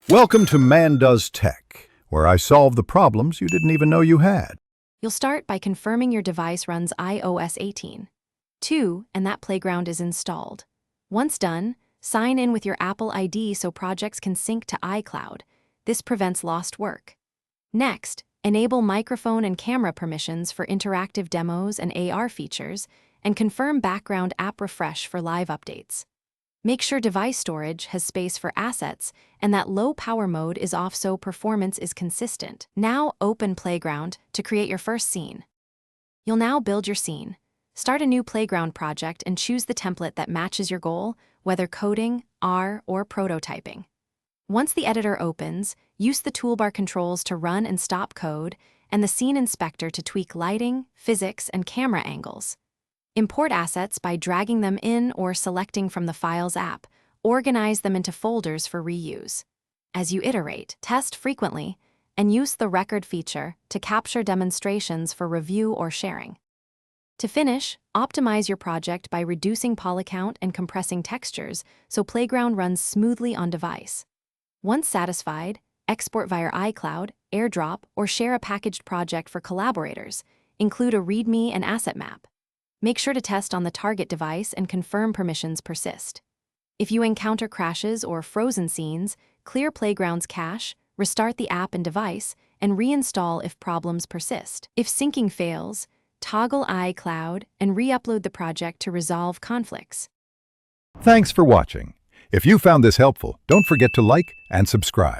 Welcome to Man Does Tech, where I solve the problems you didn't even know you had. You'll start by confirming your device runs iOS 18. 2, and that Playground is installed. Once done, sign in with your Apple ID so projects can sync to iCloud. This prevents lost work. Next, enable microphone and camera permissions for interactive demos and AR features, and confirm background app refresh for live updates. Make sure device storage has space for assets and that low power mode is off so performance is consistent. Now open Playground to create your first scene. You'll now build your scene. Start a new Playground project and choose the template that matches your goal, whether coding, R, or prototyping. Once the editor opens, use the toolbar controls to run and stop code and the scene inspector to tweak lighting, physics, and camera angles. Import assets by dragging them in or selecting from the Files app. Organize them into folders for reuse. As you iterate, test frequently, and use the record feature to capture demonstrations for review or sharing. To finish, optimize your project by reducing poly count and compressing textures so Playground runs smoothly on device. Once satisfied, export via iCloud, AirDrop, or share a packaged project for collaborators. Include a README and asset map. Make sure to test on the target device and confirm permissions persist. If you encounter crashes or frozen scenes, clear Playground's cache, restart the app and device, and reinstall if problems persist. If syncing fails, toggle iCloud and re-upload the project to resolve conflicts. Thanks for watching. If you found this helpful, don't forget to like and subscribe.